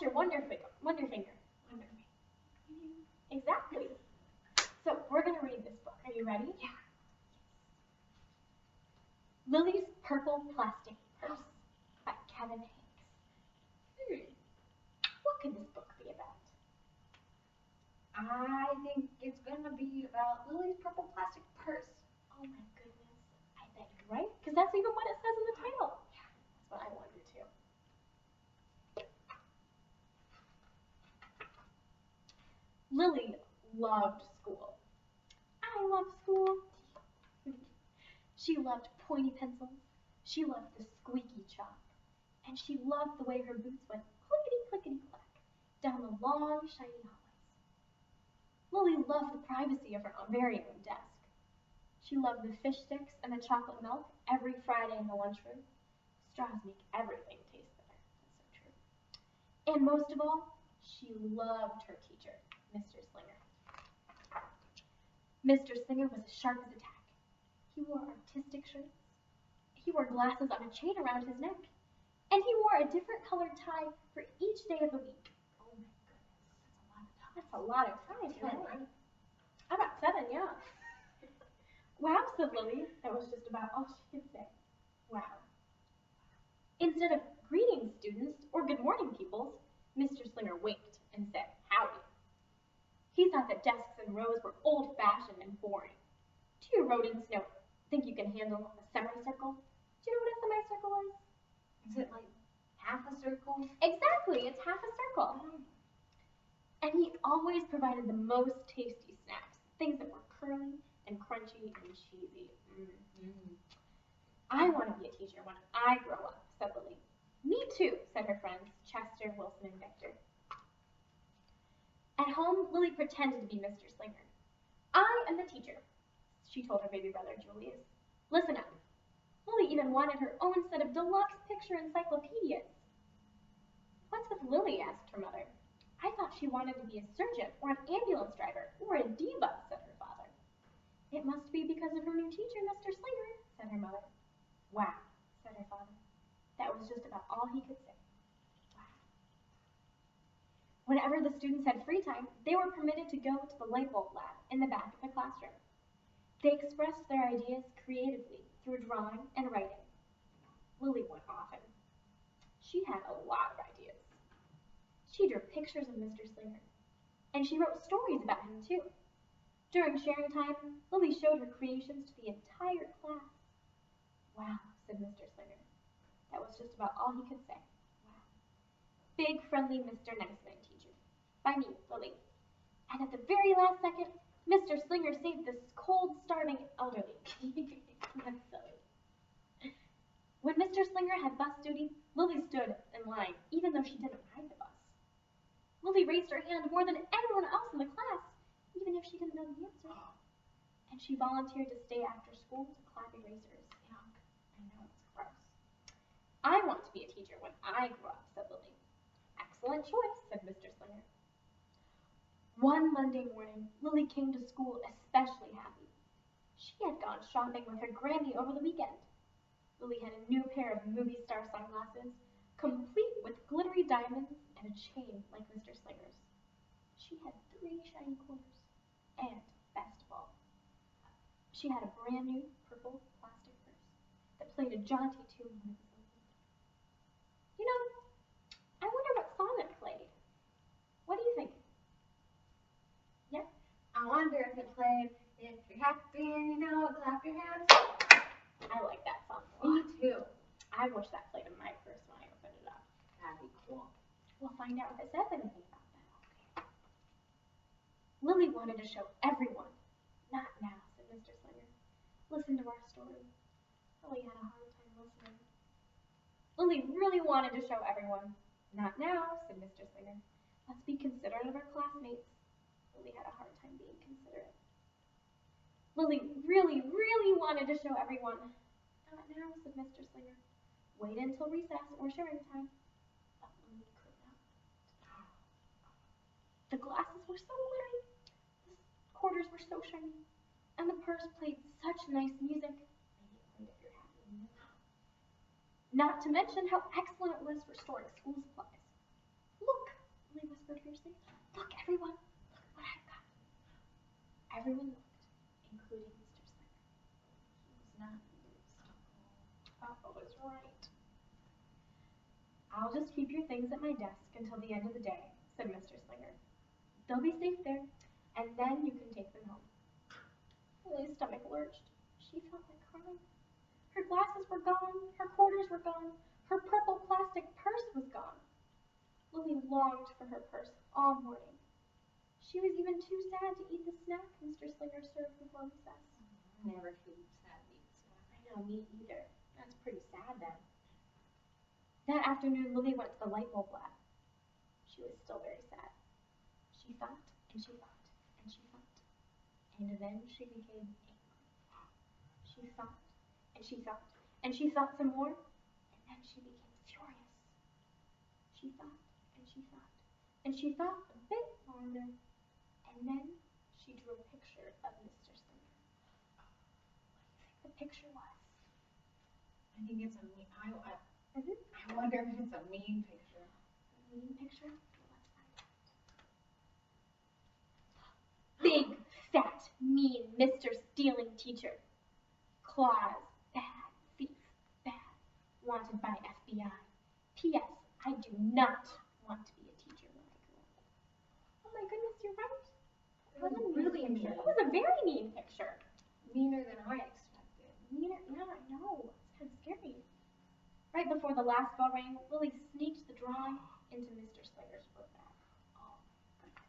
That's your wonder finger. Wonder finger. Exactly. So we're going to read this book. Are you ready? Yeah. Lily's Purple Plastic Purse by Kevin Hanks. What could this book be about? I think it's going to be about Lily's purple plastic purse. Oh my goodness. I bet you're right, because that's even what it says in the title. Yeah, that's what I wondered too. Lily loved school. I love school. She loved pointy pencils. She loved the squeaky chalk. And she loved the way her boots went clickety-clickety-clack down the long, shiny hallways. Lily loved the privacy of her very own desk. She loved the fish sticks and the chocolate milk every Friday in the lunchroom. Straws make everything taste better. That's so true. And most of all, she loved her teacher, Mr. Slinger. Mr. Slinger was as sharp as a tack. He wore artistic shirts. He wore glasses on a chain around his neck. And he wore a different colored tie for each day of the week. Oh my goodness, That's a lot of ties. That's a lot of ties. About 7, yeah. Wow, said Lily. That was just about all she could say. Wow. Instead of greeting students or good morning peoples, Mr. Slinger winked and said howdy. He thought that desks and rows were old-fashioned and boring. Do you rodents think you can handle a semicircle? Do you know what a semicircle is? Is it like half a circle? Exactly, it's half a circle. And he always provided the most tasty snacks, things that were curly and crunchy and cheesy. I want to be a teacher when I grow up, said Lily. Me too, said her friends, Chester, Wilson, and Victor. At home, Lily pretended to be Mr. Slinger. I am the teacher, she told her baby brother, Julius. Listen up. Lily even wanted her own set of deluxe picture encyclopedias. What's with Lily? Asked her mother. I thought she wanted to be a surgeon or an ambulance driver or a diva, said her father. It must be because of her new teacher, Mr. Slinger, said her mother. Wow, said her father. That was just about all he could say. Wow. Whenever the students had free time, they were permitted to go to the light bulb lab in the back of the classroom. They expressed their ideas creatively through drawing and writing. Lily went often. She had a lot of ideas. She drew pictures of Mr. Slinger, and she wrote stories about him too. During sharing time, Lily showed her creations to the entire class. Wow, said Mr. Slinger. That was just about all he could say. Wow. Big, friendly Mr. Niceman, teacher. By me, Lily. And at the very last second, Mr. Slinger saved this cold, starving elderly. That's silly. When Mr. Slinger had bus duty, Lily stood in line, even though she didn't ride the bus. Lily raised her hand more than anyone else in the class, even if she didn't know the answer. And she volunteered to stay after school to clap erasers. Yuck. I know, it's gross. I want to be a teacher when I grow up, said Lily. Excellent choice, said Mr. Slinger. One Monday morning, Lily came to school especially happy. She had gone shopping with her Granny over the weekend. Lily had a new pair of movie star sunglasses, complete with glittery diamonds and a chain like Mr. Slinger's. She had 3 shiny quarters, and best of all, she had a brand new purple plastic purse that played a jaunty tune when it was opened. You know, I wonder what song it played. What do you think? Yeah? I wonder if it played If You're Happy and You Know It, Clap Your Hands. I like that song a Me lot. too. I wish that played in my purse when I opened it up. That'd be cool. We'll find out if it says anything about that. Lily wanted to show everyone. Not now, said Mr. Slinger. Listen to our story. Lily had a hard time listening. Lily really wanted to show everyone. Not now, said Mr. Slinger. Let's be considerate of our classmates. Lily had a hard time being considerate. Lily really, really wanted to show everyone. Not now, said Mr. Slinger. Wait until recess or sharing time. But Lily could not. The glasses were so glittery. The quarters were so shiny. And the purse played such nice music. Maybe it played If You're Happy. Not to mention how excellent it was for storing school supplies. Look, everyone what I've got. Everyone looked, including Mr. Slinger. He was not amused. Papa was right. I'll just keep your things at my desk until the end of the day, said Mr. Slinger. They'll be safe there, and then you can take them home. Lily's stomach lurched. She felt like crying. Her glasses were gone, her quarters were gone, her purple plastic purse was gone. Lily longed for her purse all morning. She was even too sad to eat the snack Mr. Slinger served before recess. Never too sad to eat snack. I know, me either. That's pretty sad then. That afternoon, Lily went to the light bulb lab. She was still very sad. She thought, and she thought, and she thought. And then she became angry. She thought, and she thought, and she thought some more, and then she became furious. She thought, and she thought, and she thought a bit longer, and then she drew a picture of Mr. Slinger. What do you think the picture was? I think it's a mean. I wonder if it's a mean picture. A mean picture? Let's find out. Big, fat, mean Mr. Stealing Teacher. Claus, bad, thief, bad, wanted by FBI. P.S. I do not want to be a teacher when I grow up. Oh my goodness, you're right. It was really mean. It was a very mean picture. Meaner than I expected. Meaner, yeah, I know. It's kind of scary. Right before the last bell rang, Lily sneaked the drawing into Mr. Slinger's book bag. Oh my goodness.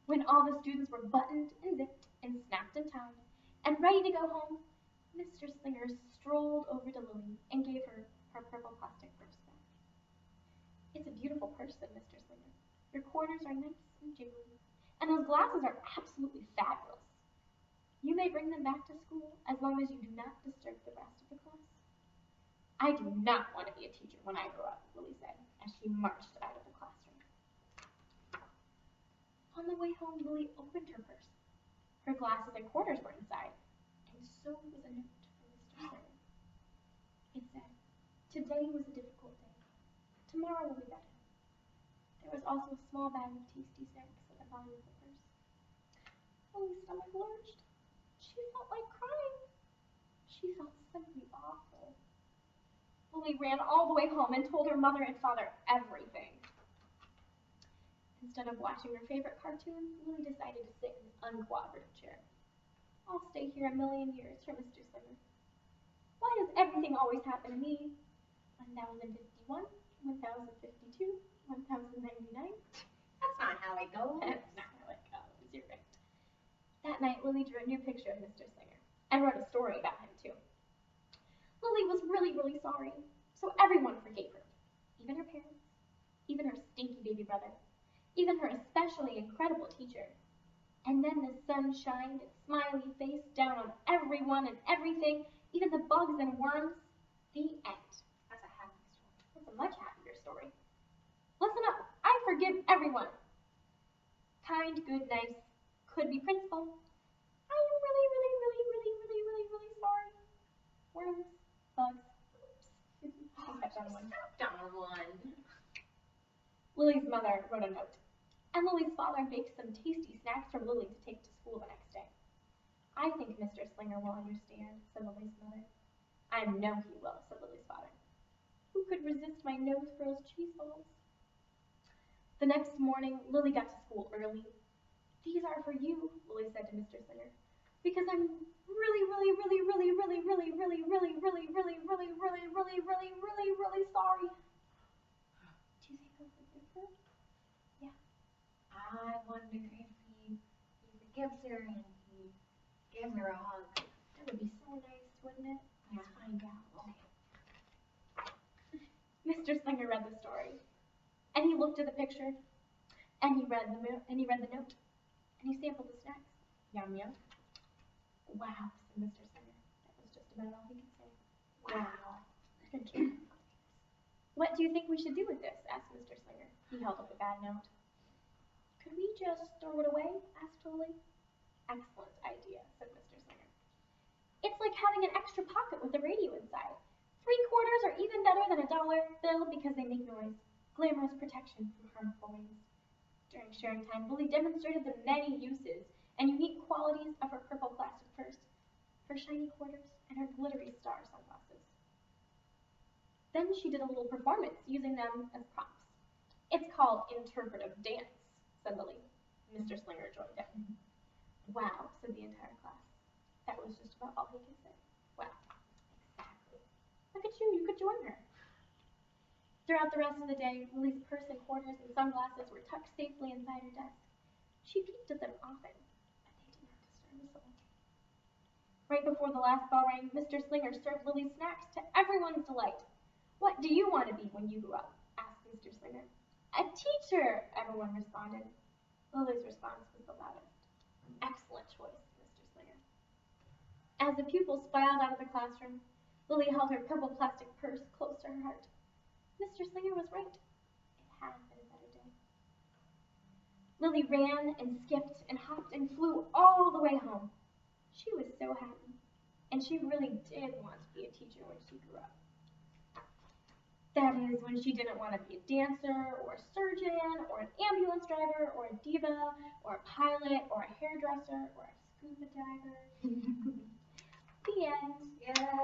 When all the students were buttoned and zipped and snapped and tied and ready to go home, Mr. Slinger strolled over to Lily and gave her her purple plastic purse back. It's a beautiful purse, said Mr. Slinger. Your quarters are nice and jiggly, and those glasses are absolutely fabulous. You may bring them back to school as long as you do not disturb the rest of the class. I do not want to be a teacher when I grow up, Lily said, as she marched out of the classroom. On the way home, Lily opened her purse. Her glasses and quarters were inside, and so was a note from Mr. Slinger. It said, today was a difficult day. Tomorrow will be better. There was also a small bag of tasty snacks at the bottom of the purse. Lily's stomach lurched. She felt like crying. She felt simply awful. Lily ran all the way home and told her mother and father everything. Instead of watching her favorite cartoon, Lily decided to sit in an uncooperative chair. I'll stay here a million years for Mr. Slinger. Why does everything always happen to me? 1051, 1052, 1099. That's not how it goes. That's not how it goes, you're right. That night, Lily drew a new picture of Mr. Slinger and wrote a story about him, too. Lily was really, really sorry, so everyone forgave her. Even her parents, even her stinky baby brother, even her especially incredible teacher. And then the sun shined its smiley face down on everyone and everything, even the bugs and worms. The end. That's a happy story. That's a much happier story. Listen up, I forgive everyone. Kind, good, nice, could be principal. I am really, really, really, really, really, really, really sorry. Worms, bugs. Oops. She stepped on one. Lily's mother wrote a note, and Lily's father baked some tasty snacks for Lily to take to school the next day. I think Mr. Slinger will understand, said Lily's mother. I know he will, said Lily's father. Who could resist my nose for his cheese balls? The next morning, Lily got to school early. These are for you, Lily said to Mr. Slinger, because I'm really, really, really, really, really, really, really, really, really, really, really, really, really, really, really, really sorry. Do you think he'll forgive her? Yeah. I wonder if he forgives her and he gives her a hug. That would be so nice, wouldn't it? Let's find out. Okay. Mr. Slinger read the story, and he looked at the picture, and he read the note, and he sampled the snacks. Yum yum. Wow, said Mr. Slinger. That was just about all he could say. Wow. Good job. What do you think we should do with this? Asked Mr. Slinger. He held up a bad note. Could we just throw it away? Asked Lily. Excellent idea, said Mr. Slinger. It's like having an extra pocket with a radio inside. 3/4 are even better than a dollar bill because they make noise. Glamorous protection from harmful rays. During sharing time, Lily demonstrated the many uses and unique qualities of her purple plastic purse, her shiny quarters, and her glittery star sunglasses. Then she did a little performance using them as props. It's called interpretive dance, said Lily. Mr. Slinger joined in. Wow, said the entire class. That was just about all he could say. Wow, exactly. Look at you, you could join her. Throughout the rest of the day, Lily's purse and quarters and sunglasses were tucked safely inside her desk. She peeked at them often, but they did not disturb a soul. Right before the last bell rang, Mr. Slinger served Lily snacks to everyone's delight. What do you want to be when you grow up? Asked Mr. Slinger. A teacher, everyone responded. Lily's response was the loudest. Excellent choice, Mr. Slinger. As the pupils filed out of the classroom, Lily held her purple plastic purse close to her heart. Mr. Slinger was right. It had been a better day. Lily ran and skipped and hopped and flew all the way home. She was so happy, and she really did want to be a teacher when she grew up. That is, when she didn't want to be a dancer, or a surgeon, or an ambulance driver, or a diva, or a pilot, or a hairdresser, or a scuba diver. The end. Yeah.